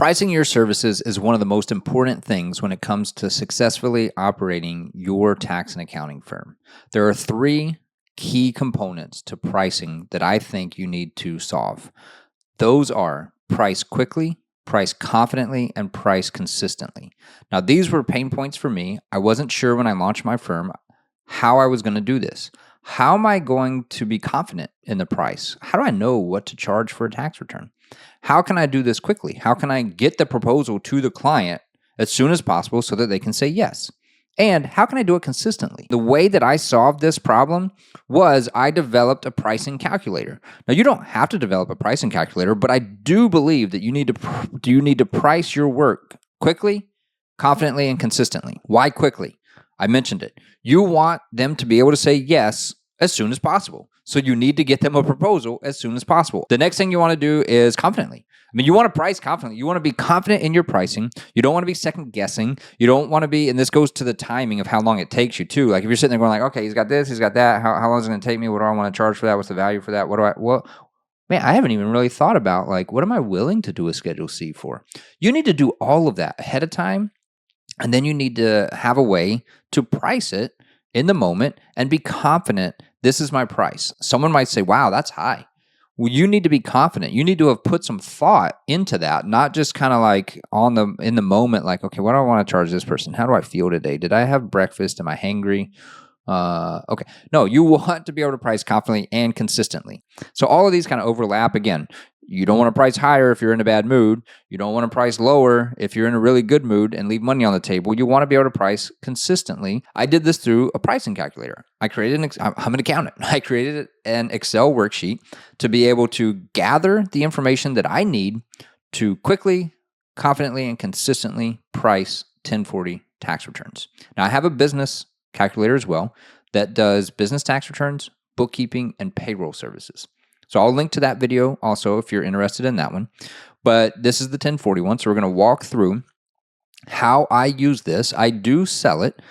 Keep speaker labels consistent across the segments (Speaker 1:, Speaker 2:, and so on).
Speaker 1: Pricing your services is one of the most important things when it comes to successfully operating your tax and accounting firm. There are three key components to pricing that I think you need to solve. Those are price quickly, price confidently, and price consistently. Now, these were pain points for me. I wasn't sure when I launched my firm how I was going to do this. How am I going to be confident in the price? How do I know what to charge for a tax return? How can I do this quickly? How can I get the proposal to the client as soon as possible so that they can say yes? And how can I do it consistently? The way that I solved this problem was I developed a pricing calculator. Now, you don't have to develop a pricing calculator, but I do believe that you need to price your work quickly, confidently, and consistently. Why quickly? I mentioned it. You want them to be able to say yes as soon as possible. So you need to get them a proposal as soon as possible. The next thing you want to do is confidently. I mean, you want to price confidently. You want to be confident in your pricing. You don't want to be second guessing. You don't want to be, and this goes to the timing of how long it takes you too. Like if you're sitting there going like, okay, he's got this, he's got that. How long is it going to take me? What do I want to charge for that? What's the value for that? Man, I haven't even really thought about like, what am I willing to do a Schedule C for? You need to do all of that ahead of time. And then you need to have a way to price it in the moment and be confident, this is my price. Someone might say, wow, that's high. Well, you need to be confident. You need to have put some thought into that, not just kind of like in the moment, like, okay, what do I want to charge this person? How do I feel today? Did I have breakfast? Am I hangry? Okay. No, you want to be able to price confidently and consistently. So all of these kind of overlap. Again, you don't want to price higher if you're in a bad mood. You don't want to price lower if you're in a really good mood and leave money on the table. You want to be able to price consistently. I did this through a pricing calculator. I'm an accountant. I created an Excel worksheet to be able to gather the information that I need to quickly, confidently, and consistently price 1040 tax returns. Now, I have a business calculator as well that does business tax returns, bookkeeping, and payroll services. So I'll link to that video also if you're interested in that one. But this is the 1040 one. So we're going to walk through how I use this. I do sell it.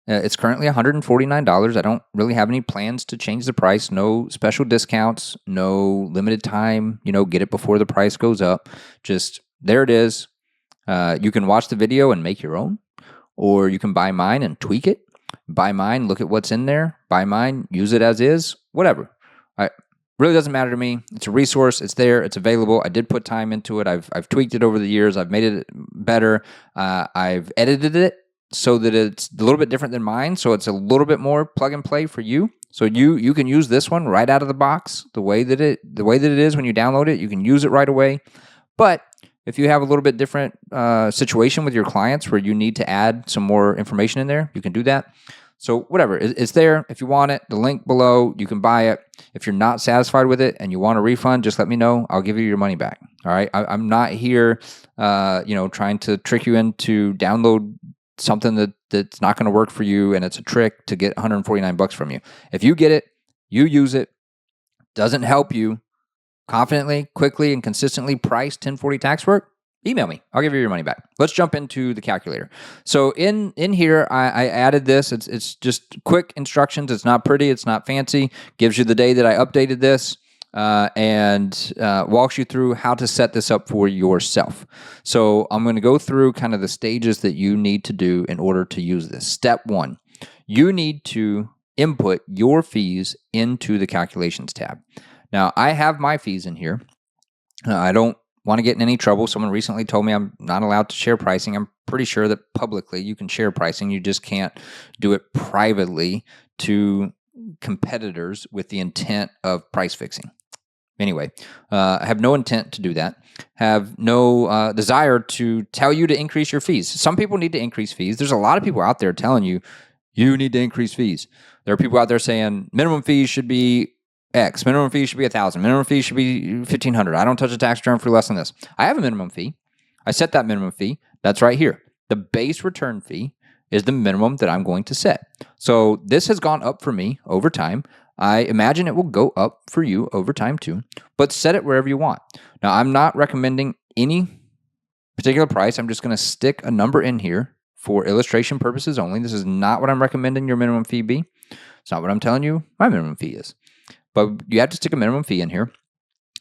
Speaker 1: It's currently $149. I don't really have any plans to change the price. No special discounts, no limited time, get it before the price goes up. Just there it is. You can watch the video and make your own, or you can buy mine and tweak it. Buy mine, look at what's in there. Buy mine, use it as is, whatever. Really doesn't matter to me. It's a resource. It's there. It's available. I did put time into it. I've tweaked it over the years. I've made it better. I've edited it so that it's a little bit different than mine. So it's a little bit more plug and play for you. So you can use this one right out of the box the way that it is when you download it. You can use it right away. But if you have a little bit different situation with your clients where you need to add some more information in there, you can do that. So whatever, it's there. If you want it, the link below, you can buy it. If you're not satisfied with it and you want a refund, just let me know. I'll give you your money back. All right. I'm not here, trying to trick you into download something that's not going to work for you and it's a trick to get $149 from you. If you get it, you use it, doesn't help you confidently, quickly, and consistently price 1040 tax work, email me. I'll give you your money back. Let's jump into the calculator. So in here, I added this. It's just quick instructions. It's not pretty. It's not fancy. Gives you the day that I updated this and walks you through how to set this up for yourself. So I'm going to go through kind of the stages that you need to do in order to use this. Step 1, you need to input your fees into the calculations tab. Now, I have my fees in here. I don't want to get in any trouble. Someone recently told me I'm not allowed to share pricing. I'm pretty sure that publicly you can share pricing. You just can't do it privately to competitors with the intent of price fixing. Anyway, I have no intent to do that. Have no desire to tell you to increase your fees. Some people need to increase fees. There's a lot of people out there telling you, you need to increase fees. There are people out there saying minimum fees should be X, minimum fee should be $1,000, minimum fee should be $1,500. I don't touch a tax return for less than this. I have a minimum fee. I set that minimum fee. That's right here. The base return fee is the minimum that I'm going to set. So this has gone up for me over time. I imagine it will go up for you over time too, but set it wherever you want. Now, I'm not recommending any particular price. I'm just going to stick a number in here for illustration purposes only. This is not what I'm recommending your minimum fee be. It's not what I'm telling you my minimum fee is. But you have to stick a minimum fee in here.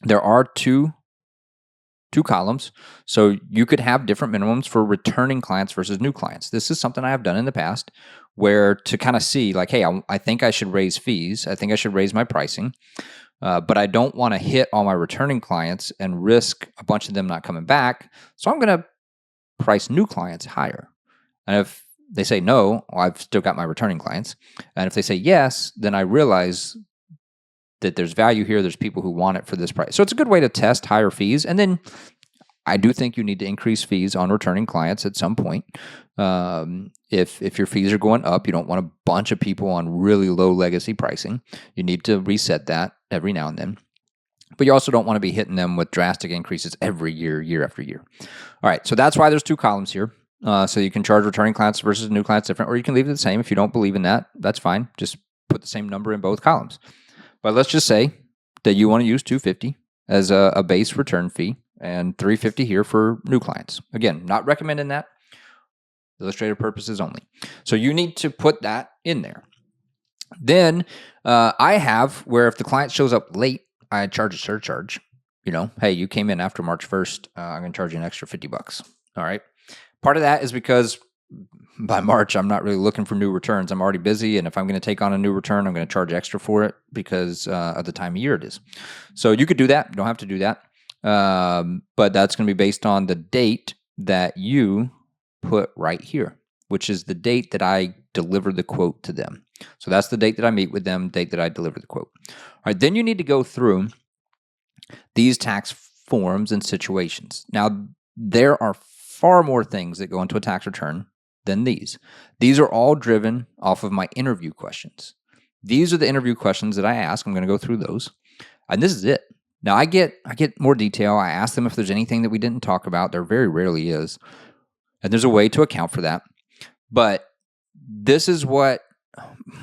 Speaker 1: There are two two columns. So you could have different minimums for returning clients versus new clients. This is something I have done in the past where to kind of see like, hey, I think I should raise fees. I think I should raise my pricing. But I don't want to hit all my returning clients and risk a bunch of them not coming back. So I'm going to price new clients higher. And if they say no, well, I've still got my returning clients. And if they say yes, then I realize that there's value here. There's people who want it for this price. So it's a good way to test higher fees. And then I do think you need to increase fees on returning clients at some point. If your fees are going up, you don't want a bunch of people on really low legacy pricing. You need to reset that every now and then. But you also don't want to be hitting them with drastic increases every year, year after year. All right, so that's why there's two columns here. So you can charge returning clients versus new clients different, or you can leave it the same. If you don't believe in that, that's fine. Just put the same number in both columns. But let's just say that you want to use $250 as a base return fee and $350 here for new clients. Again, not recommending that. Illustrative purposes only. So you need to put that in there. Then I have where if the client shows up late, I charge a surcharge. Hey, you came in after March 1st. I'm going to charge you an extra $50. All right. Part of that is because by March, I'm not really looking for new returns. I'm already busy. And if I'm going to take on a new return, I'm going to charge extra for it because of the time of year it is. So you could do that. You don't have to do that. But that's going to be based on the date that you put right here, which is the date that I deliver the quote to them. So that's the date that I meet with them, date that I deliver the quote. All right, then you need to go through these tax forms and situations. Now, there are far more things that go into a tax return than these. These are all driven off of my interview questions. These are the interview questions that I ask. I'm going to go through those. And this is it. Now, I get more detail. I ask them if there's anything that we didn't talk about. There very rarely is. And there's a way to account for that. But this is what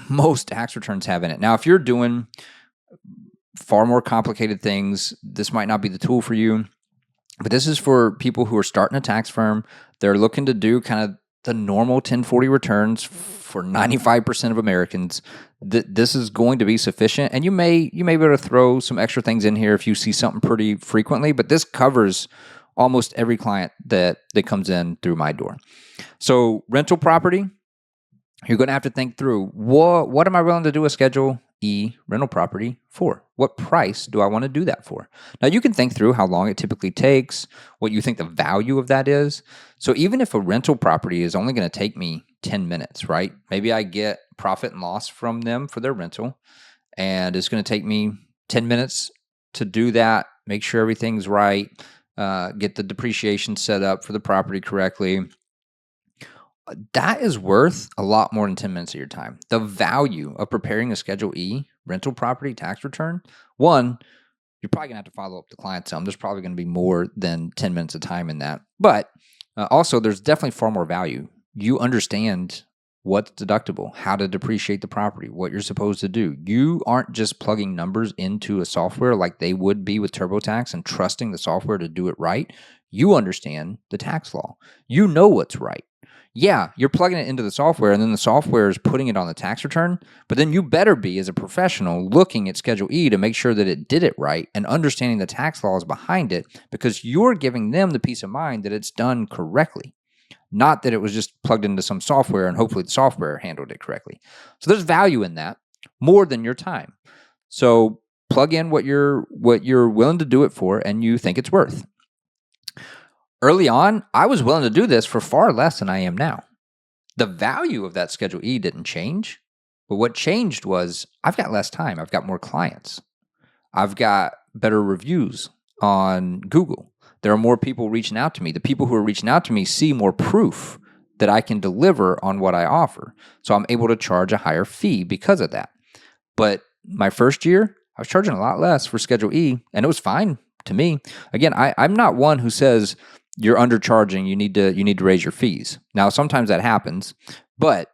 Speaker 1: most tax returns have in it. Now, if you're doing far more complicated things, this might not be the tool for you. But this is for people who are starting a tax firm. They're looking to do kind of the normal 1040 returns for 95% of Americans. This is going to be sufficient. And you may be able to throw some extra things in here if you see something pretty frequently. But this covers almost every client that comes in through my door. So rental property, you're going to have to think through, what am I willing to do a Schedule E rental property for? What price do I want to do that for? Now, you can think through how long it typically takes, what you think the value of that is. So even if a rental property is only going to take me 10 minutes, right? Maybe I get profit and loss from them for their rental, and it's going to take me 10 minutes to do that, make sure everything's right, get the depreciation set up for the property correctly. That is worth a lot more than 10 minutes of your time. The value of preparing a Schedule E rental property tax return, one, you're probably going to have to follow up the client some. There's probably going to be more than 10 minutes of time in that. But also, there's definitely far more value. You understand what's deductible, how to depreciate the property, what you're supposed to do. You aren't just plugging numbers into a software like they would be with TurboTax and trusting the software to do it right. You understand the tax law. You know what's right. Yeah, you're plugging it into the software and then the software is putting it on the tax return, but then you better be, as a professional, looking at Schedule E to make sure that it did it right and understanding the tax laws behind it, because you're giving them the peace of mind that it's done correctly, not that it was just plugged into some software and hopefully the software handled it correctly. So there's value in that more than your time. So plug in what you're willing to do it for and you think it's worth. Early on, I was willing to do this for far less than I am now. The value of that Schedule E didn't change, but what changed was I've got less time. I've got more clients. I've got better reviews on Google. There are more people reaching out to me. The people who are reaching out to me see more proof that I can deliver on what I offer. So I'm able to charge a higher fee because of that. But my first year, I was charging a lot less for Schedule E, and it was fine to me. Again, I'm not one who says you're undercharging, you need to raise your fees. Now, sometimes that happens, but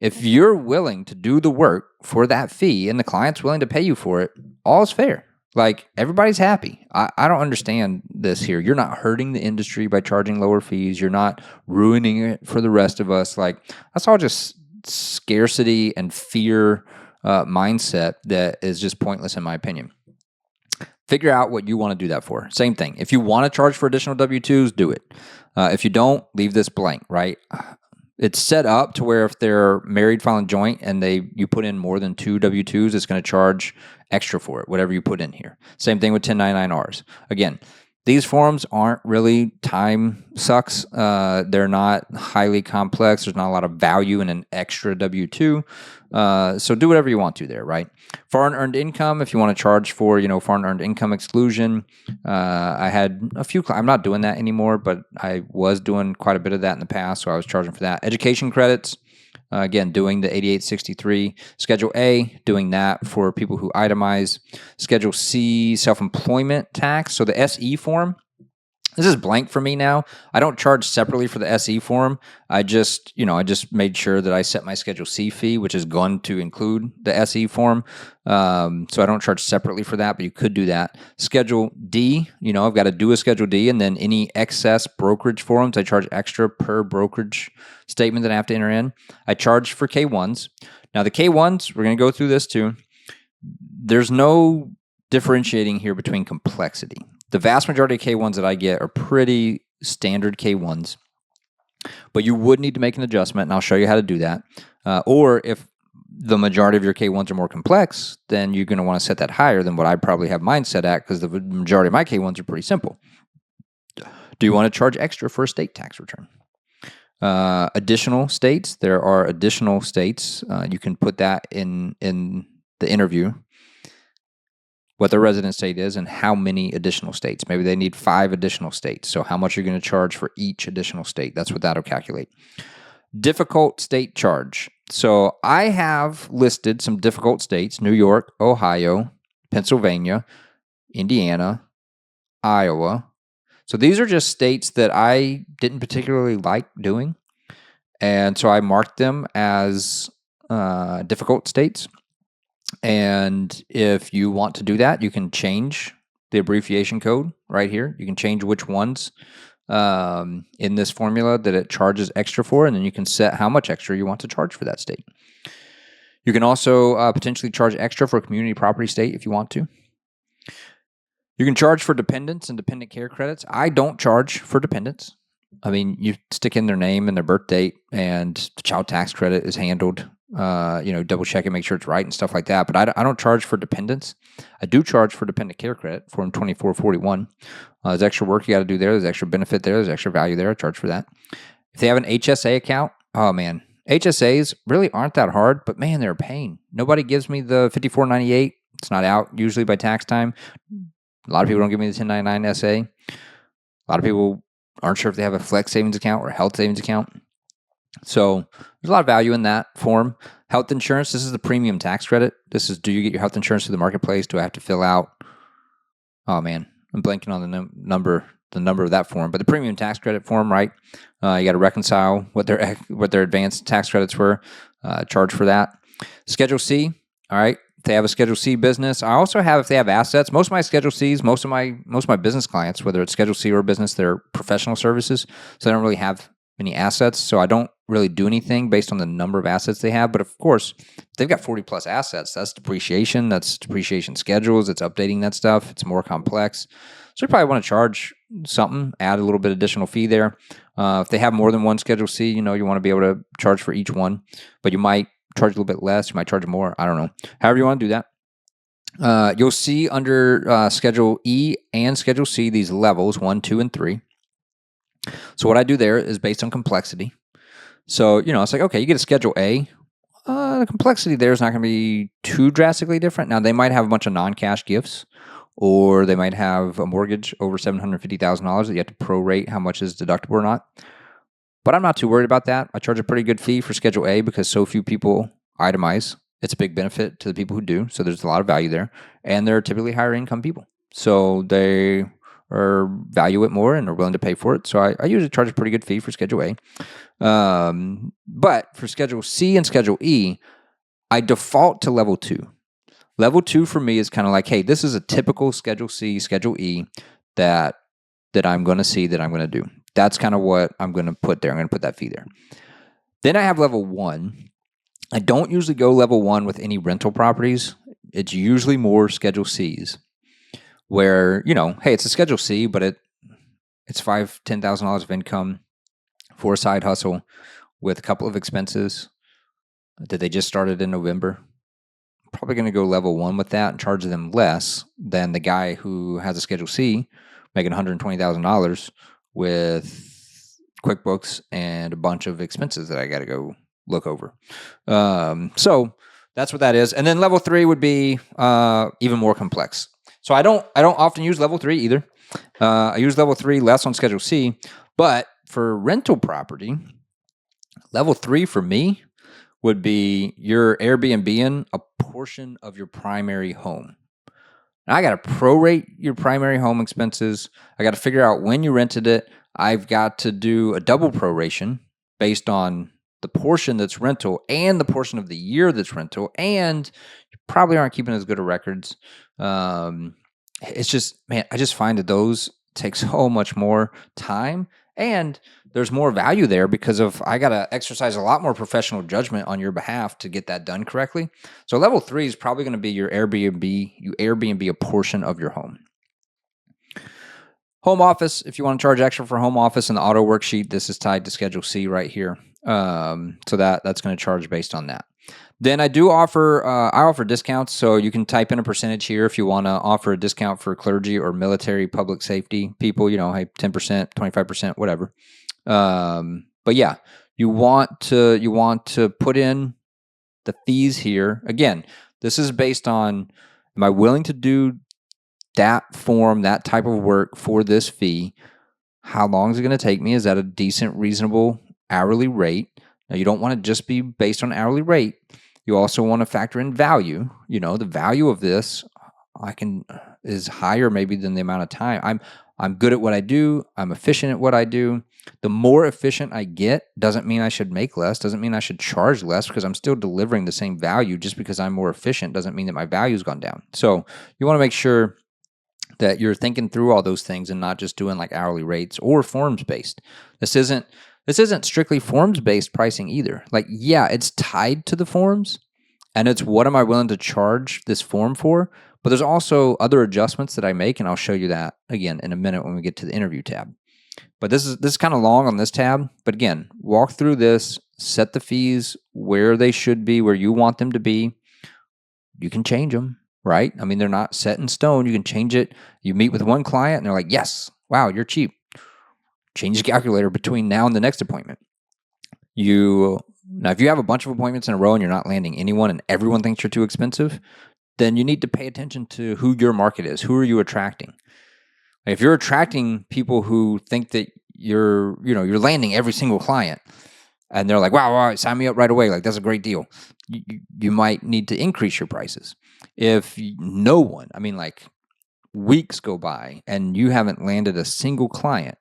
Speaker 1: if you're willing to do the work for that fee and the client's willing to pay you for it, all's fair. Like, everybody's happy. I don't understand this here. You're not hurting the industry by charging lower fees. You're not ruining it for the rest of us. Like, that's all just scarcity and fear mindset that is just pointless in my opinion. Figure out what you want to do that for. Same thing. If you want to charge for additional W-2s, do it. If you don't, leave this blank, right? It's set up to where if they're married filing joint and you put in more than 2 W-2s, it's going to charge extra for it, whatever you put in here. Same thing with 1099-Rs. Again, these forms aren't really time sucks. They're not highly complex. There's not a lot of value in an extra W-2. So do whatever you want to there, right? Foreign earned income, if you want to charge for, foreign earned income exclusion. I had a few, I'm not doing that anymore, but I was doing quite a bit of that in the past, so I was charging for that. Education credits, again, doing the 8863. Schedule A, doing that for people who itemize. Schedule C, self-employment tax. So the SE form, this is blank for me now. I don't charge separately for the SE form. I just made sure that I set my Schedule C fee, which is going to include the SE form. So I don't charge separately for that, but you could do that. Schedule D, I've got to do a Schedule D, and then any excess brokerage forms, I charge extra per brokerage statement that I have to enter in. I charge for K1s. Now the K1s, we're going to go through this too. There's no differentiating here between complexity. The vast majority of K1s that I get are pretty standard K1s, but you would need to make an adjustment, and I'll show you how to do that. Or if the majority of your K1s are more complex, then you're going to want to set that higher than what I probably have mine set at, because the majority of my K1s are pretty simple. Do you want to charge extra for a state tax return? Additional states, there are additional states. You can put that in the interview, what their resident state is and how many additional states. Maybe they need 5 additional states. So how much you're going to charge for each additional state. That's what that'll calculate. Difficult state charge. So I have listed some difficult states: New York, Ohio, Pennsylvania, Indiana, Iowa. So these are just states that I didn't particularly like doing. And so I marked them as difficult states. And if you want to do that, you can change the abbreviation code right here. You can change which ones in this formula that it charges extra for, and then you can set how much extra you want to charge for that state. You can also potentially charge extra for a community property state if you want to. You can charge for dependents and dependent care credits. I don't charge for dependents. I mean, you stick in their name and their birth date, and the child tax credit is handled. Double check it, make sure it's right and stuff like that. But I don't charge for dependents. I do charge for dependent care credit, Form 2441. There's extra work you got to do there. There's extra benefit there. There's extra value there. I charge for that. If they have an HSA account, oh man, HSAs really aren't that hard, but man, they're a pain. Nobody gives me the 5498. It's not out usually by tax time. A lot of people don't give me the 1099 SA. A lot of people aren't sure if they have a flex savings account or a health savings account. So there's a lot of value in that form. Health insurance, this is the premium tax credit. This is, do you get your health insurance through the marketplace? Do I have to fill out? Oh man, I'm blanking on the number of that form. But the premium tax credit form, right? You got to reconcile what their advanced tax credits were, charge for that. Schedule C, all right. If they have a Schedule C business, I also have, if they have assets, most of my Schedule Cs, most of my business clients, whether it's Schedule C or business, they're professional services, so they don't really have many assets. So I don't really do anything based on the number of assets they have. But of course, if they've got 40 plus assets, that's depreciation schedules, it's updating that stuff, it's more complex. So you probably want to charge something, add a little bit additional fee there. If they have more than one Schedule C, you want to be able to charge for each one, but you might charge a little bit less, you might charge more, I don't know. However you want to do that. You'll see under Schedule E and Schedule C these levels, 1, 2, and 3. So what I do there is based on complexity. So, it's like, okay, you get a Schedule A. The complexity there is not going to be too drastically different. Now, they might have a bunch of non-cash gifts, or they might have a mortgage over $750,000 that you have to prorate how much is deductible or not. But I'm not too worried about that. I charge a pretty good fee for Schedule A because so few people itemize. It's a big benefit to the people who do. So there's a lot of value there. And they're typically higher income people. So they or value it more and are willing to pay for it. So I usually charge a pretty good fee for Schedule A. But for Schedule C and Schedule E, I default to Level 2. Level 2 for me is kind of like, hey, this is a typical Schedule C, Schedule E that I'm going to see, that I'm going to do. That's kind of what I'm going to put there. I'm going to put that fee there. Then I have Level 1. I don't usually go Level 1 with any rental properties. It's usually more Schedule Cs. where, hey, it's a Schedule C, but it's $5,000-$10,000 of income for a side hustle with a couple of expenses that they just started in November. Probably going to go level 1 with that and charge them less than the guy who has a Schedule C making $120,000 with QuickBooks and a bunch of expenses that I got to go look over. So that's what that is. And then level 3 would be even more complex. So I don't often use level 3 either. I use level 3 less on Schedule C, but for rental property, level 3 for me would be your Airbnb a portion of your primary home. Now, I got to prorate your primary home expenses. I got to figure out when you rented it. I've got to do a double proration based on the portion that's rental and the portion of the year that's rental, and you probably aren't keeping as good of records. It's just, man, I just find that those take so much more time, and there's more value there because I got to exercise a lot more professional judgment on your behalf to get that done correctly. So level 3 is probably going to be your Airbnb. You Airbnb a portion of your home. Home office, if you want to charge extra for home office in the auto worksheet, this is tied to Schedule C right here. So that's going to charge based on that. Then I offer discounts, so you can type in a percentage here if you want to offer a discount for clergy or military public safety people, hey, 10%, 25%, whatever. But yeah, you want to put in the fees here. Again, this is based on, am I willing to do that form, that type of work for this fee? How long is it going to take me? Is that a decent, reasonable hourly rate? Now, you don't want to just be based on hourly rate. You also want to factor in value. The value of this is higher maybe than the amount of time. I'm good at what I do. I'm efficient at what I do. The more efficient I get doesn't mean I should make less, doesn't mean I should charge less, because I'm still delivering the same value. Just because I'm more efficient doesn't mean that my value's gone down. So you want to make sure that you're thinking through all those things and not just doing like hourly rates or forms based. This isn't strictly forms based pricing either. Like, yeah, it's tied to the forms and it's what am I willing to charge this form for? But there's also other adjustments that I make, and I'll show you that again in a minute when we get to the interview tab. But this is kind of long on this tab. But again, walk through this, set the fees where they should be, where you want them to be. You can change them, right? I mean, they're not set in stone. You can change it. You meet with one client and they're like, yes, wow, you're cheap. Change the calculator between now and the next appointment. Now, if you have a bunch of appointments in a row and you're not landing anyone and everyone thinks you're too expensive, then you need to pay attention to who your market is. Who are you attracting? If you're attracting people who think that you're landing every single client and they're like, wow, sign me up right away. Like, that's a great deal. You might need to increase your prices. If no one, weeks go by and you haven't landed a single client,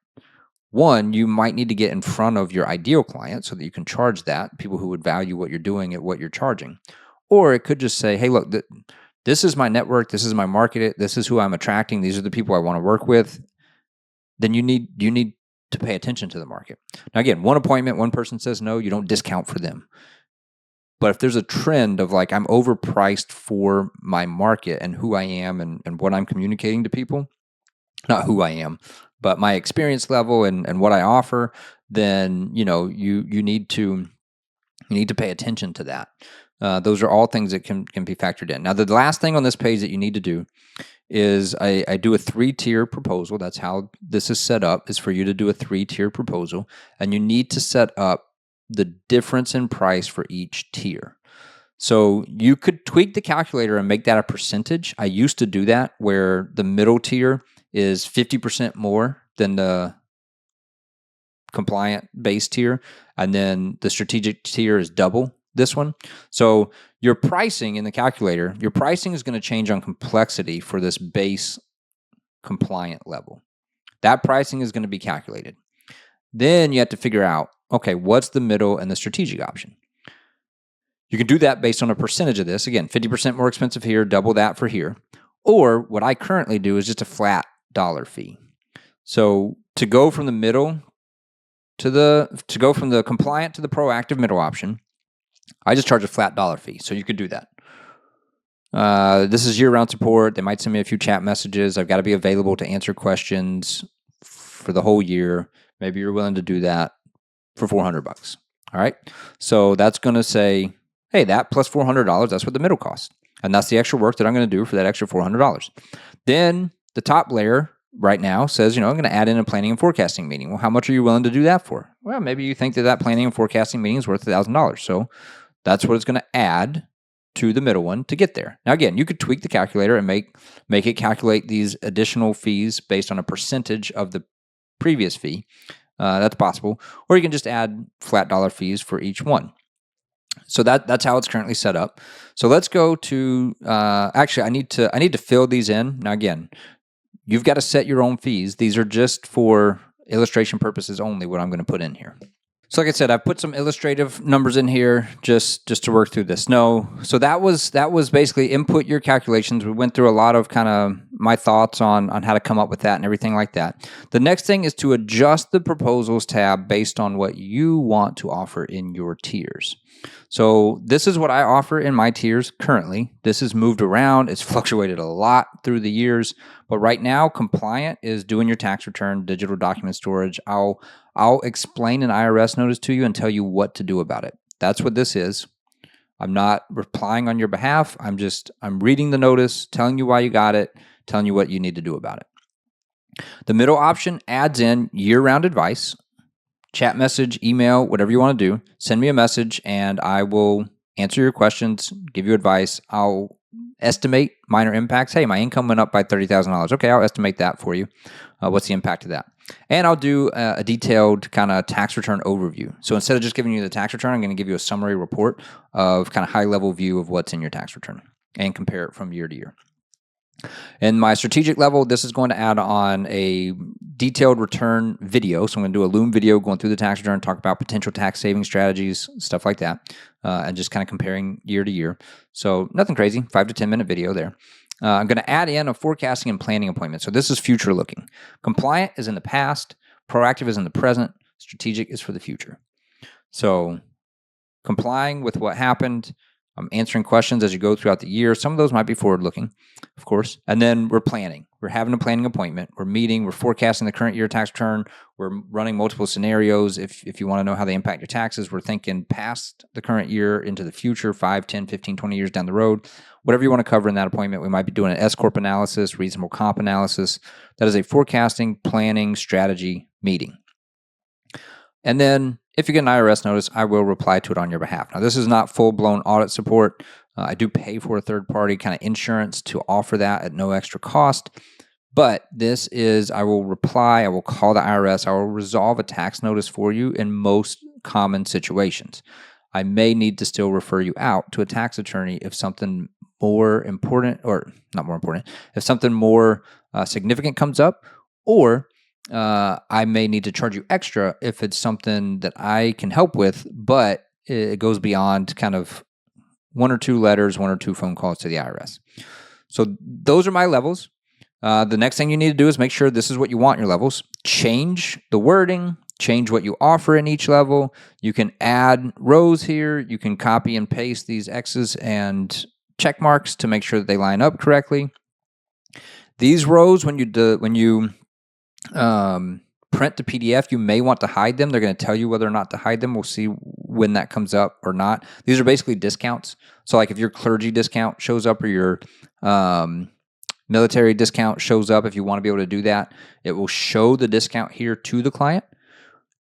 Speaker 1: one, you might need to get in front of your ideal client so that you can charge that, people who would value what you're doing at what you're charging. Or it could just say, hey, look, this is my network, this is my market, this is who I'm attracting, these are the people I want to work with. Then you need to pay attention to the market. Now again, one appointment, one person says no, you don't discount for them. But if there's a trend of like, I'm overpriced for my market and who I am and what I'm communicating to people, not who I am, but my experience level and what I offer, then you need to pay attention to that. Those are all things that can be factored in. Now, the last thing on this page that you need to do is I do a 3-tier proposal. That's how this is set up, is for you to do a 3-tier proposal. And you need to set up the difference in price for each tier. So you could tweak the calculator and make that a percentage. I used to do that, where the middle tier is 50% more than the compliant base tier, and then the strategic tier is double this one. So your pricing in the calculator, your pricing is going to change on complexity for this base compliant level. That pricing is going to be calculated. Then you have to figure out, okay, what's the middle and the strategic option? You can do that based on a percentage of this. Again, 50% more expensive here, double that for here. Or what I currently do is just a flat dollar fee. So to go from the middle to go from the compliant to the proactive middle option, I just charge a flat dollar fee. So you could do that. This is year-round support. They might send me a few chat messages. I've got to be available to answer questions for the whole year. Maybe you're willing to do that for $400. All right. So that's going to say, hey, that plus $400, that's what the middle costs. And that's the extra work that I'm going to do for that extra $400. Then the top layer right now says, I'm going to add in a planning and forecasting meeting. Well, how much are you willing to do that for? Well, maybe you think that planning and forecasting meeting is worth $1,000. So that's what it's going to add to the middle one to get there. Now, again, you could tweak the calculator and make it calculate these additional fees based on a percentage of the previous fee. That's possible. Or you can just add flat dollar fees for each one. So that's how it's currently set up. So let's go to, actually, I need to fill these in. Now, again, you've got to set your own fees. These are just for illustration purposes only, what I'm going to put in here. So like I said, I've put some illustrative numbers in here just to work through this. No, so that was basically input your calculations. We went through a lot of kind of my thoughts on how to come up with that and everything like that. The next thing is to adjust the proposals tab based on what you want to offer in your tiers. So this is what I offer in my tiers currently. This has moved around. It's fluctuated a lot through the years. But right now, compliant is doing your tax return, digital document storage. I'll explain an IRS notice to you and tell you what to do about it. That's what this is. I'm not replying on your behalf. I'm reading the notice, telling you why you got it, telling you what you need to do about it. The middle option adds in year-round advice. Chat message, email, whatever you want to do. Send me a message and I will answer your questions, give you advice. I'll estimate minor impacts. Hey, my income went up by $30,000. Okay, I'll estimate that for you. What's the impact of that? And I'll do a detailed kind of tax return overview. So instead of just giving you the tax return, I'm going to give you a summary report of kind of high-level view of what's in your tax return and compare it from year to year. In my strategic level, this is going to add on a detailed return video. So I'm going to do a Loom video going through the tax return, talk about potential tax saving strategies, stuff like that, and just kind of comparing year to year. So nothing crazy, 5 to 10 minute video there. I'm going to add in a forecasting and planning appointment. So this is future looking. Compliant is in the past, proactive is in the present, strategic is for the future. So complying with what happened, I'm answering questions as you go throughout the year. Some of those might be forward-looking, of course. And then we're planning. We're having a planning appointment. We're meeting. We're forecasting the current year tax return. We're running multiple scenarios. If you want to know how they impact your taxes, we're thinking past the current year into the future, 5, 10, 15, 20 years down the road. Whatever you want to cover in that appointment, we might be doing an S-Corp analysis, reasonable comp analysis. That is a forecasting, planning, strategy meeting. And then if you get an IRS notice, I will reply to it on your behalf. Now, this is not full-blown audit support. I do pay for a third-party kind of insurance to offer that at no extra cost. But this is, I will reply, I will call the IRS, I will resolve a tax notice for you in most common situations. I may need to still refer you out to a tax attorney if something more important, or not more important, if something more significant comes up, or I may need to charge you extra if it's something that I can help with, but it goes beyond kind of 1 or 2 letters, 1 or 2 phone calls to the IRS. So those are my levels. The next thing you need to do is make sure this is what you want in your levels. Change the wording, change what you offer in each level. You can add rows here. You can copy and paste these X's and check marks to make sure that they line up correctly. These rows, when you print the PDF, you may want to hide them. They're going to tell you whether or not to hide them. We'll see when that comes up or not. These are basically discounts. So like if your clergy discount shows up or your military discount shows up, if you want to be able to do that, it will show the discount here to the client.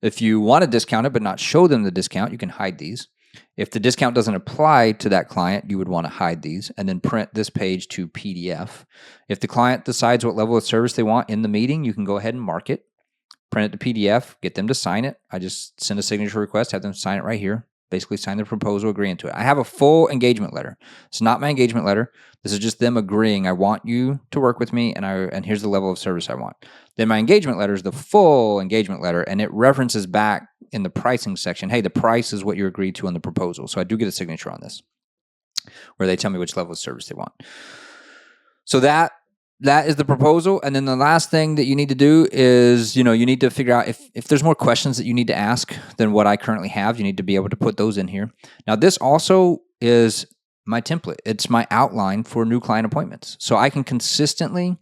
Speaker 1: If you want to discount it but not show them the discount, you can hide these. If the discount doesn't apply to that client, you would want to hide these and then print this page to PDF. If the client decides what level of service they want in the meeting, you can go ahead and mark it, print it to PDF, get them to sign it. I just send a signature request, have them sign it right here, basically sign the proposal, agreeing to it. I have a full engagement letter. It's not my engagement letter. This is just them agreeing, I want you to work with me, and here's the level of service I want. Then my engagement letter is the full engagement letter, and it references back in the pricing section, hey, the price is what you agreed to on the proposal. So I do get a signature on this, where they tell me which level of service they want. So that is the proposal. And then the last thing that you need to do is, you need to figure out if there's more questions that you need to ask than what I currently have. You need to be able to put those in here. Now, this also is my template. It's my outline for new client appointments. So I can consistently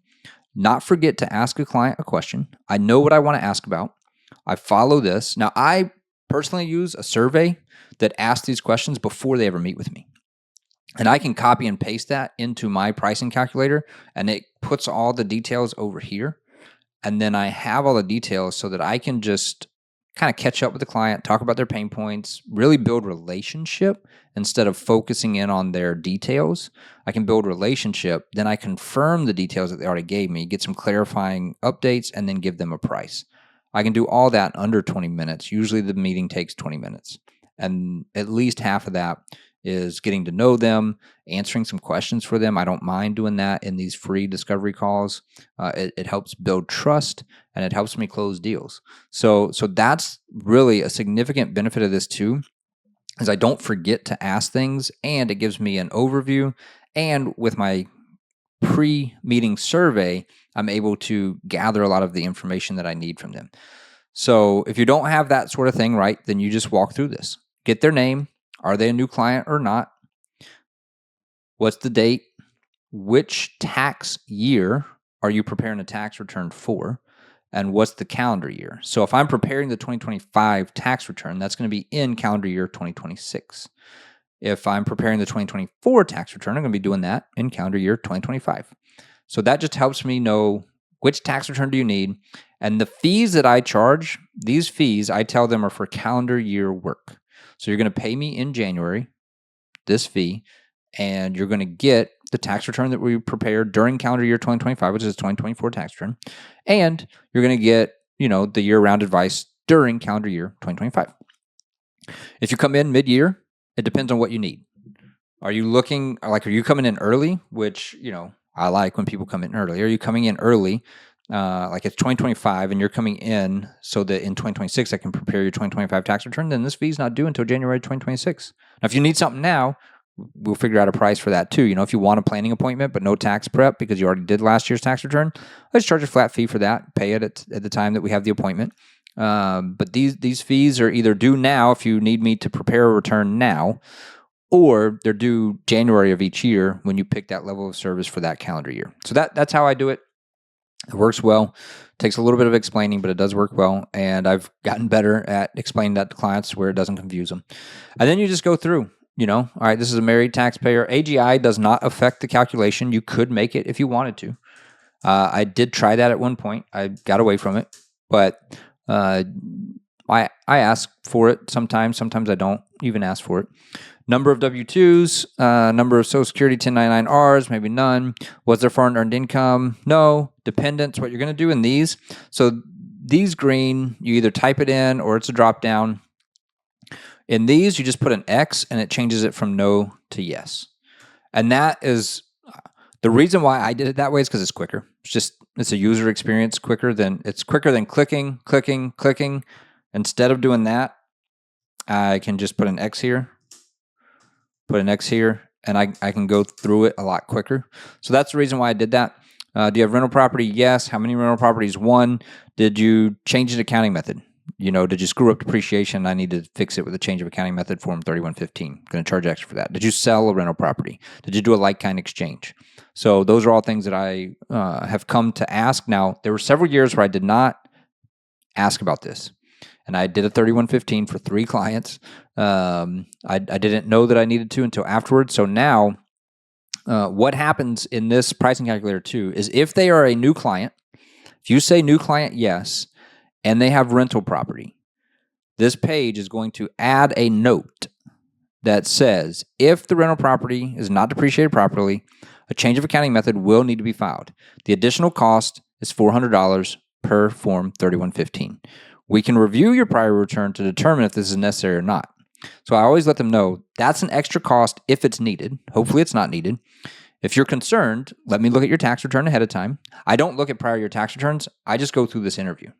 Speaker 1: not forget to ask a client a question. I know what I want to ask about. I follow this. Now, I personally use a survey that asks these questions before they ever meet with me. And I can copy and paste that into my pricing calculator, and it puts all the details over here. And then I have all the details so that I can just kind of catch up with the client, talk about their pain points, really build relationship instead of focusing in on their details. I can build relationship, then I confirm the details that they already gave me, get some clarifying updates, and then give them a price. I can do all that under 20 minutes. Usually the meeting takes 20 minutes. And at least half of that is getting to know them, answering some questions for them. I don't mind doing that in these free discovery calls. It helps build trust, and it helps me close deals. So that's really a significant benefit of this too, is I don't forget to ask things, and it gives me an overview. And with my pre-meeting survey, I'm able to gather a lot of the information that I need from them. So if you don't have that sort of thing, right, then you just walk through this. Get their name. Are they a new client or not? What's the date? Which tax year are you preparing a tax return for? And what's the calendar year? So if I'm preparing the 2025 tax return, that's going to be in calendar year 2026. If I'm preparing the 2024 tax return, I'm going to be doing that in calendar year 2025. So that just helps me know which tax return do you need. And the fees that I charge, these fees, I tell them are for calendar year work. So you're going to pay me in January, this fee, and you're going to get the tax return that we prepared during calendar year 2025, which is 2024 tax return. And you're going to get, the year-round advice during calendar year 2025. If you come in mid-year, it depends on what you need. Are you coming in early, which, I like when people come in early. Are you coming in early? Like it's 2025 and you're coming in so that in 2026 I can prepare your 2025 tax return, then this fee is not due until January 2026. Now, if you need something now, we'll figure out a price for that too. If you want a planning appointment but no tax prep because you already did last year's tax return, let's charge a flat fee for that. Pay it at the time that we have the appointment. But these fees are either due now if you need me to prepare a return now, or they're due January of each year when you pick that level of service for that calendar year. So that's how I do it. It works well. Takes a little bit of explaining, but it does work well. And I've gotten better at explaining that to clients where it doesn't confuse them. And then you just go through, all right, this is a married taxpayer. AGI does not affect the calculation. You could make it if you wanted to. I did try that at one point. I got away from it, but I ask for it sometimes. Sometimes I don't even ask for it. Number of W-2s, number of Social Security 1099-Rs, maybe none. Was there foreign earned income? No. Dependents, what you're going to do in these. So these green, you either type it in or it's a drop down. In these, you just put an X and it changes it from no to yes. And that is the reason why I did it that way is because it's quicker. It's a user experience quicker than clicking. Instead of doing that, I can just put an X here. And I can go through it a lot quicker. So that's the reason why I did that. Do you have rental property? Yes. How many rental properties? 1. Did you change an accounting method? Did you screw up depreciation? I need to fix it with a change of accounting method, Form 3115. Going to charge extra for that. Did you sell a rental property? Did you do a like-kind exchange? So those are all things that I have come to ask. Now, there were several years where I did not ask about this. And I did a 3115 for 3 clients. I didn't know that I needed to until afterwards. So now what happens in this pricing calculator too is if they are a new client, if you say new client, yes, and they have rental property, this page is going to add a note that says, if the rental property is not depreciated properly, a change of accounting method will need to be filed. The additional cost is $400 per Form 3115. We can review your prior return to determine if this is necessary or not. So I always let them know that's an extra cost if it's needed. Hopefully it's not needed. If you're concerned, let me look at your tax return ahead of time. I don't look at prior year tax returns. I just go through this interview.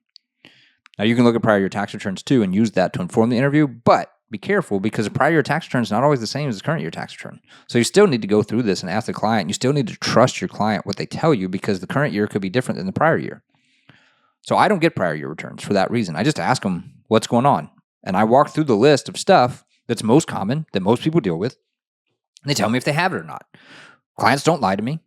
Speaker 1: Now you can look at prior year tax returns too and use that to inform the interview, but be careful because a prior year tax return is not always the same as the current year tax return. So you still need to go through this and ask the client. You still need to trust your client what they tell you because the current year could be different than the prior year. So I don't get prior year returns for that reason. I just ask them what's going on. And I walk through the list of stuff that's most common, that most people deal with. They tell me if they have it or not. Clients don't lie to me.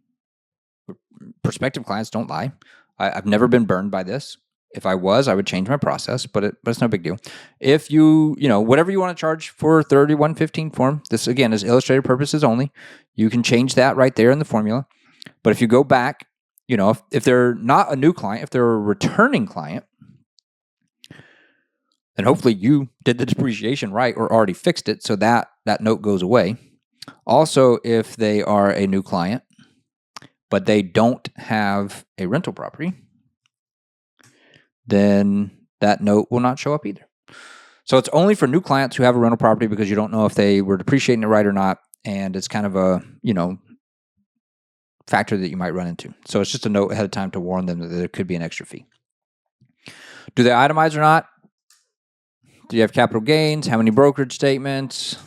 Speaker 1: Prospective clients don't lie. I've never been burned by this. If I was, I would change my process, but it's no big deal. If you whatever you want to charge for 3115 form, this again is illustrative purposes only. You can change that right there in the formula. But if you go back, if they're not a new client, if they're a returning client, then hopefully you did the depreciation right or already fixed it so that note goes away. Also, if they are a new client, but they don't have a rental property, then that note will not show up either. So it's only for new clients who have a rental property because you don't know if they were depreciating it right or not, and it's kind of a, factor that you might run into. So it's just a note ahead of time to warn them that there could be an extra fee. Do they itemize or not? Do you have capital gains? How many brokerage statements?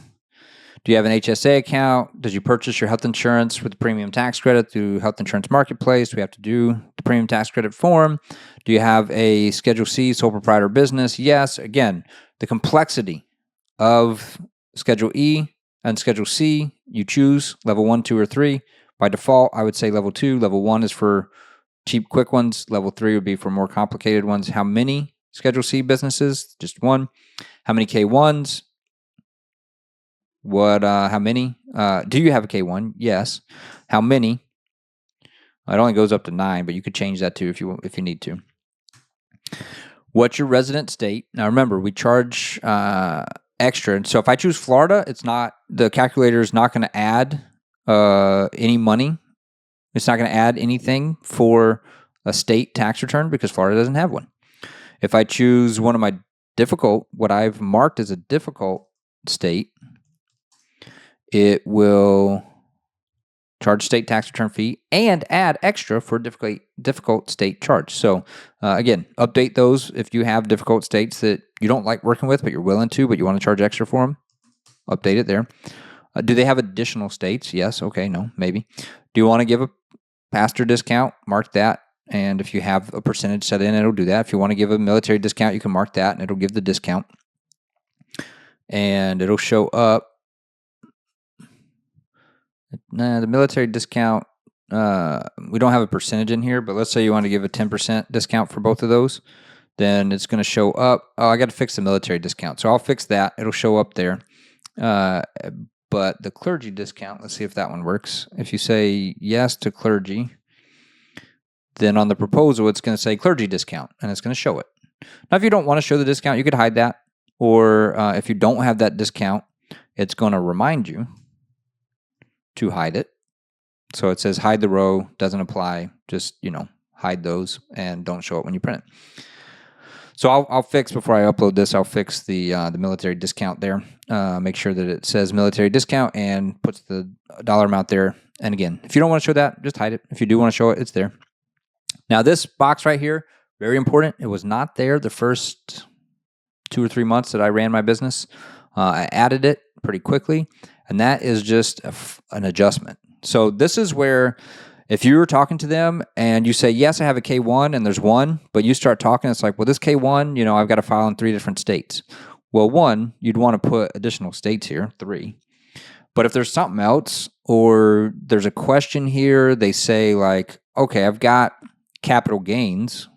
Speaker 1: Do you have an HSA account? Did you purchase your health insurance with the premium tax credit through Health Insurance Marketplace? Do we have to do the premium tax credit form? Do you have a Schedule C sole proprietor business? Yes. Again, the complexity of Schedule E and Schedule C, you choose level 1, 2, or 3. By default, I would say level 2. Level 1 is for cheap, quick ones. Level 3 would be for more complicated ones. How many Schedule C businesses? Just one. How many K1s? How many? Do you have a K1? Yes. How many? It only goes up to 9, but you could change that too if you need to. What's your resident state? Now remember, we charge extra. And so if I choose Florida, the calculator is not going to add any money. It's not going to add anything for a state tax return because Florida doesn't have one. If I choose one of my what I've marked as a difficult state, it will charge state tax return fee and add extra for difficult state charge. So again, update those if you have difficult states that you don't like working with, but you're willing to, but you want to charge extra for them. Update it there. Do they have additional states? Yes. Okay. No. Maybe. Do you want to give a pastor discount? Mark that. And if you have a percentage set in, it'll do that. If you want to give a military discount, you can mark that and it'll give the discount. And it'll show up. The military discount, we don't have a percentage in here, but let's say you want to give a 10% discount for both of those, then it's going to show up. Oh, I got to fix the military discount. So I'll fix that. It'll show up there. But the clergy discount, let's see if that one works. If you say yes to clergy, then on the proposal, it's going to say clergy discount, and it's going to show it. Now, if you don't want to show the discount, you could hide that. Or if you don't have that discount, it's going to remind you to hide it. So it says hide the row, doesn't apply. Just, hide those and don't show it when you print it. So I'll fix, before I upload this, I'll fix the military discount there. Make sure that it says military discount and puts the dollar amount there. And again, if you don't want to show that, just hide it. If you do want to show it, it's there. Now this box right here, very important. It was not there the first 2 or 3 months that I ran my business. I added it pretty quickly, and that is just an adjustment. So this is where if you're talking to them and you say, yes, I have a K1 and there's one, but you start talking, it's like, well, this K1, I've got to file in 3 different states. Well, 1, you'd want to put additional states here, 3. But if there's something else or there's a question here, they say like, okay, I've got capital gains,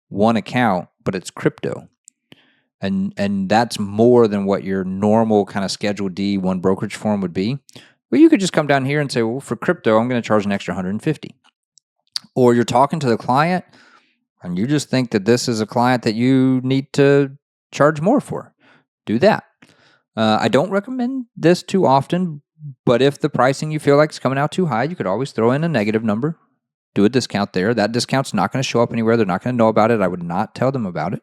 Speaker 1: 1 account, but it's crypto. And that's more than what your normal kind of Schedule D 1 brokerage form would be. Well, you could just come down here and say, well, for crypto, I'm going to charge an extra $150. Or you're talking to the client and you just think that this is a client that you need to charge more for. Do that. I don't recommend this too often, but if the pricing you feel like is coming out too high, you could always throw in a negative number, do a discount there. That discount's not going to show up anywhere. They're not going to know about it. I would not tell them about it.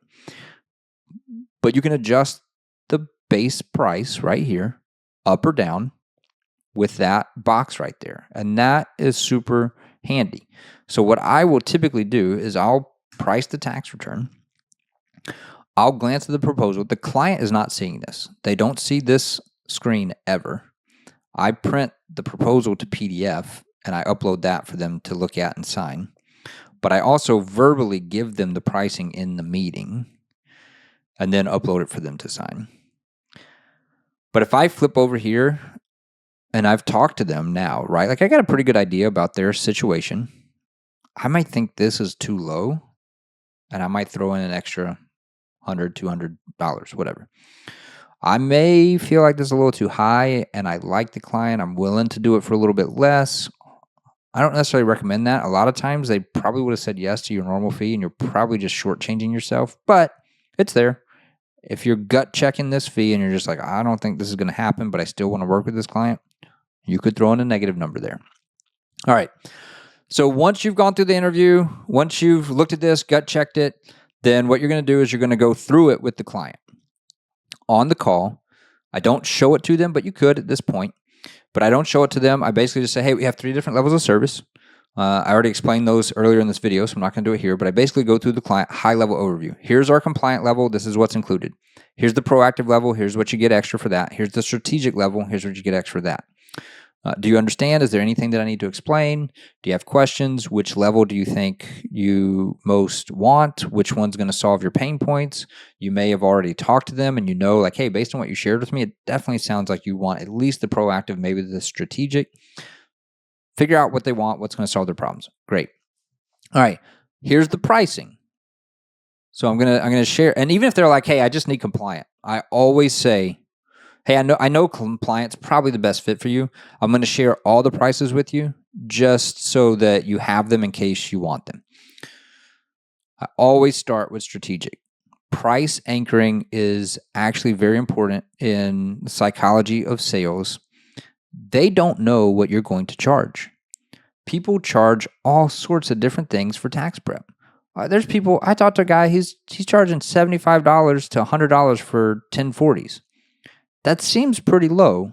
Speaker 1: But you can adjust the base price right here, up or down, with that box right there. And that is super handy. So what I will typically do is I'll price the tax return. I'll glance at the proposal. The client is not seeing this. They don't see this screen ever. I print the proposal to PDF and I upload that for them to look at and sign. But I also verbally give them the pricing in the meeting and then upload it for them to sign. But if I flip over here and I've talked to them now, right? Like I got a pretty good idea about their situation. I might think this is too low, and I might throw in an extra $100, $200, whatever. I may feel like this is a little too high, and I like the client. I'm willing to do it for a little bit less. I don't necessarily recommend that. A lot of times they probably would have said yes to your normal fee, and you're probably just shortchanging yourself, but it's there. If you're gut checking this fee and you're just like, I don't think this is going to happen, but I still want to work with this client, you could throw in a negative number there. All right. So once you've gone through the interview, once you've looked at this, gut checked it, then what you're going to do is you're going to go through it with the client. On the call, I don't show it to them, but you could at this point. But I don't show it to them. I basically just say, hey, we have 3 different levels of service. I already explained those earlier in this video, so I'm not going to do it here. But I basically go through the client high-level overview. Here's our compliant level. This is what's included. Here's the proactive level. Here's what you get extra for that. Here's the strategic level. Here's what you get extra for that. Do you understand? Is there anything that I need to explain? Do you have questions? Which level do you think you most want? Which one's going to solve your pain points? You may have already talked to them and you know, like, hey, based on what you shared with me, it definitely sounds like you want at least the proactive, maybe the strategic. Figure out what they want, what's going to solve their problems. Great. All right. Here's the pricing. So I'm gonna share, and even if they're like, hey, I just need compliant, I always say, hey, I know compliance is probably the best fit for you. I'm going to share all the prices with you just so that you have them in case you want them. I always start with strategic. Price anchoring is actually very important in the psychology of sales. They don't know what you're going to charge. People charge all sorts of different things for tax prep. There's people, I talked to a guy, he's charging $75 to $100 for 1040s. That seems pretty low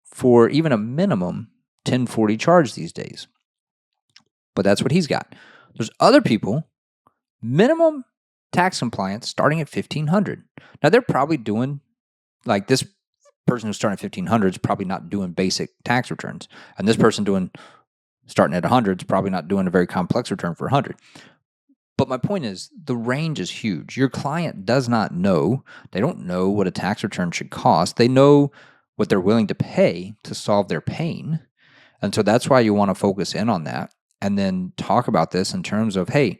Speaker 1: for even a minimum 1040 charge these days. But that's what he's got. There's other people, minimum tax compliance starting at $1,500. Now they're probably doing, like this person who's starting at $1,500 is probably not doing basic tax returns. And this person starting at $100 is probably not doing a very complex return for $100. But my point is, the range is huge. Your client does not know. They don't know what a tax return should cost. They know what they're willing to pay to solve their pain. And so that's why you want to focus in on that and then talk about this in terms of, hey,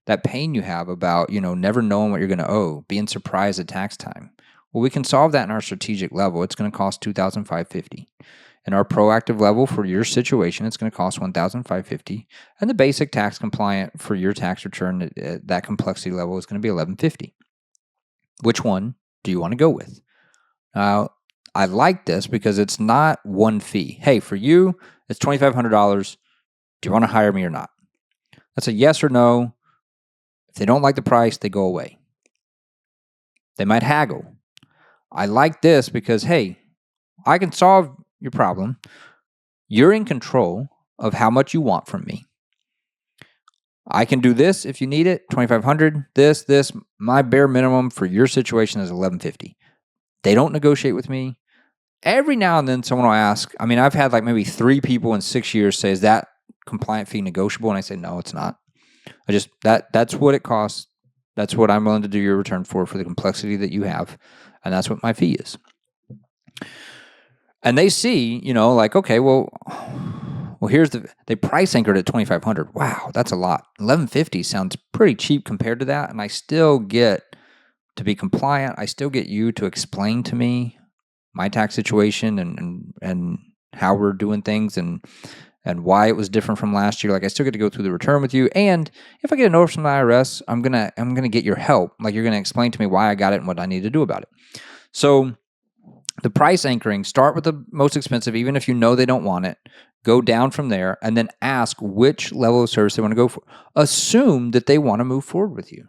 Speaker 1: that pain you have about, never knowing what you're going to owe, being surprised at tax time. Well, we can solve that in our strategic level. It's going to cost $2,550. In our proactive level for your situation, it's going to cost $1,550. And the basic tax compliant for your tax return at that complexity level is going to be $1,150. Which one do you want to go with? Now, I like this because it's not one fee. Hey, for you, it's $2,500. Do you want to hire me or not? That's a yes or no. If they don't like the price, they go away. They might haggle. I like this because, hey, I can solve your problem. You're in control of how much you want from me. I can do this if you need it, $2,500, this. My bare minimum for your situation is $1,150. They don't negotiate with me. Every now and then someone will ask, I've had like maybe 3 people in 6 years say, is that compliant fee negotiable? And I say, no, it's not. That's what it costs. That's what I'm willing to do your return for the complexity that you have. And that's what my fee is. And they see, okay, well, here's they price anchored at $2,500. Wow, that's a lot. $1,150 sounds pretty cheap compared to that. And I still get to be compliant. I still get you to explain to me my tax situation and how we're doing things and why it was different from last year. Like I still get to go through the return with you. And if I get a notice from the IRS, I'm gonna get your help. Like you're gonna explain to me why I got it and what I need to do about it. So the price anchoring, start with the most expensive, even if you know they don't want it. Go down from there and then ask which level of service they want to go for. Assume that they want to move forward with you.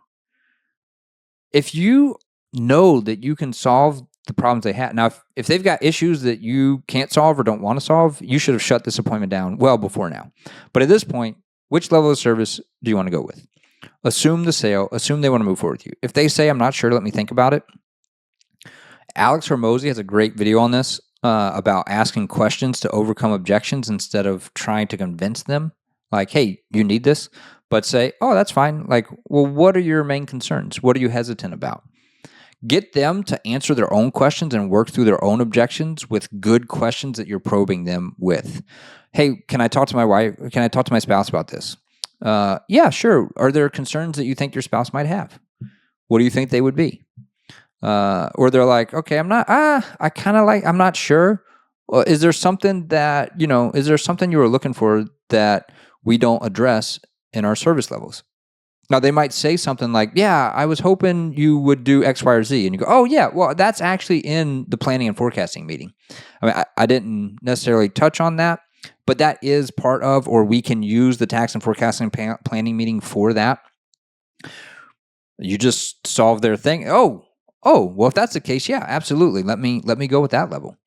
Speaker 1: If you know that you can solve the problems they have. Now, if they've got issues that you can't solve or don't want to solve, you should have shut this appointment down well before now. But at this point, which level of service do you want to go with? Assume the sale. Assume they want to move forward with you. If they say, I'm not sure, let me think about it. Alex Hormozy has a great video on this about asking questions to overcome objections instead of trying to convince them. Like, hey, you need this, but say, oh, that's fine. Like, well, what are your main concerns? What are you hesitant about? Get them to answer their own questions and work through their own objections with good questions that you're probing them with. Hey, can I talk to my wife? Can I talk to my spouse about this? Yeah, sure. Are there concerns that you think your spouse might have? What do you think they would be? Or they're like, okay, I'm not sure. Is there something is there something you were looking for that we don't address in our service levels? Now, they might say something like, yeah, I was hoping you would do X, Y, or Z. And you go, oh, yeah, well, that's actually in the planning and forecasting meeting. I mean, I didn't necessarily touch on that, but that is part of, or we can use the tax and forecasting planning meeting for that. You just solve their thing. Oh, well, if that's the case, yeah, absolutely. Let me go with that level.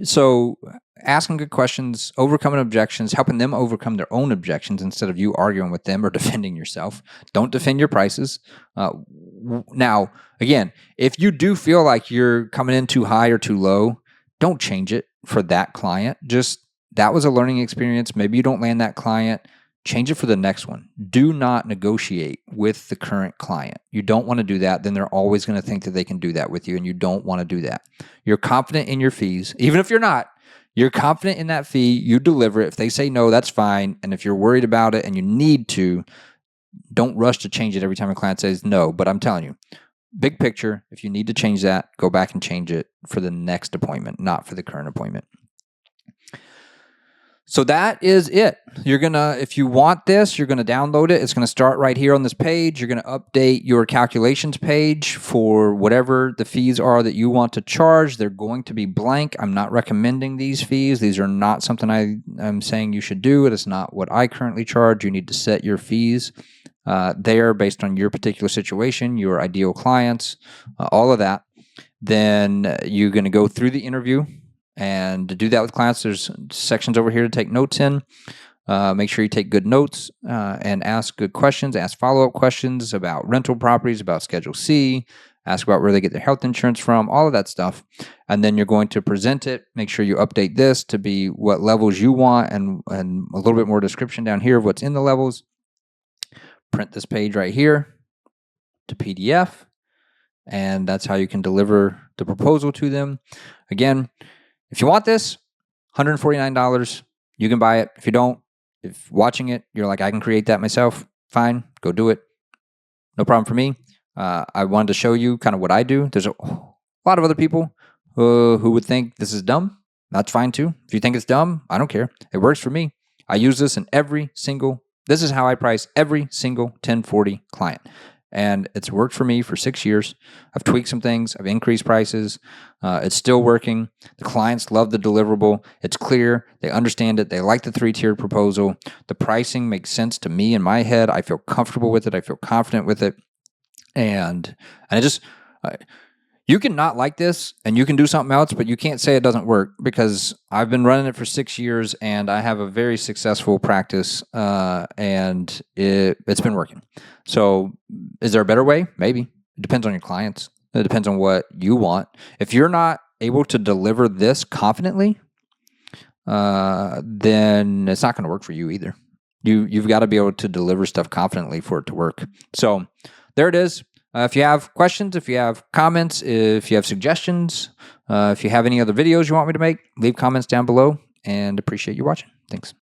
Speaker 1: So asking good questions, overcoming objections, helping them overcome their own objections instead of you arguing with them or defending yourself. Don't defend your prices. Now, again, if you do feel like you're coming in too high or too low, don't change it for that client. Just that was a learning experience. Maybe you don't land that client. Change it for the next one. Do not negotiate with the current client. You don't want to do that. Then they're always going to think that they can do that with you, and you don't want to do that. You're confident in your fees. Even if you're not, you're confident in that fee. You deliver it. If they say no, that's fine. And if you're worried about it and you need to, don't rush to change it every time a client says no. But I'm telling you, big picture, if you need to change that, go back and change it for the next appointment, not for the current appointment. So that is it. If you want this, you're going to download it. It's going to start right here on this page. You're going to update your calculations page for whatever the fees are that you want to charge. They're going to be blank. I'm not recommending these fees. These are not something I'm saying you should do. It is not what I currently charge. You need to set your fees there based on your particular situation, your ideal clients, all of that. Then you're going to go through the interview. And to do that with clients, there's sections over here to take notes in. Make sure you take good notes and ask good questions. Ask follow-up questions about rental properties, about Schedule C. Ask about where they get their health insurance from, all of that stuff. And then you're going to present it. Make sure you update this to be what levels you want and a little bit more description down here of what's in the levels. Print this page right here to PDF. And that's how you can deliver the proposal to them. Again, if you want this, $149, you can buy it. If you don't, if watching it, you're like, I can create that myself, fine, go do it. No problem for me. I wanted to show you kind of what I do. There's a lot of other people who would think this is dumb. That's fine too. If you think it's dumb, I don't care. It works for me. I use this in this is how I price every single 1040 client. And it's worked for me for 6 years. I've tweaked some things. I've increased prices. It's still working. The clients love the deliverable. It's clear. They understand it. They like the 3-tiered proposal. The pricing makes sense to me in my head. I feel comfortable with it. I feel confident with it. And you can not like this and you can do something else, but you can't say it doesn't work because I've been running it for 6 years and I have a very successful practice and it's been working. So is there a better way? Maybe. It depends on your clients. It depends on what you want. If you're not able to deliver this confidently, then it's not going to work for you either. You've got to be able to deliver stuff confidently for it to work. So there it is. If you have questions, if you have comments, if you have suggestions, if you have any other videos you want me to make, leave comments down below and appreciate you watching. Thanks.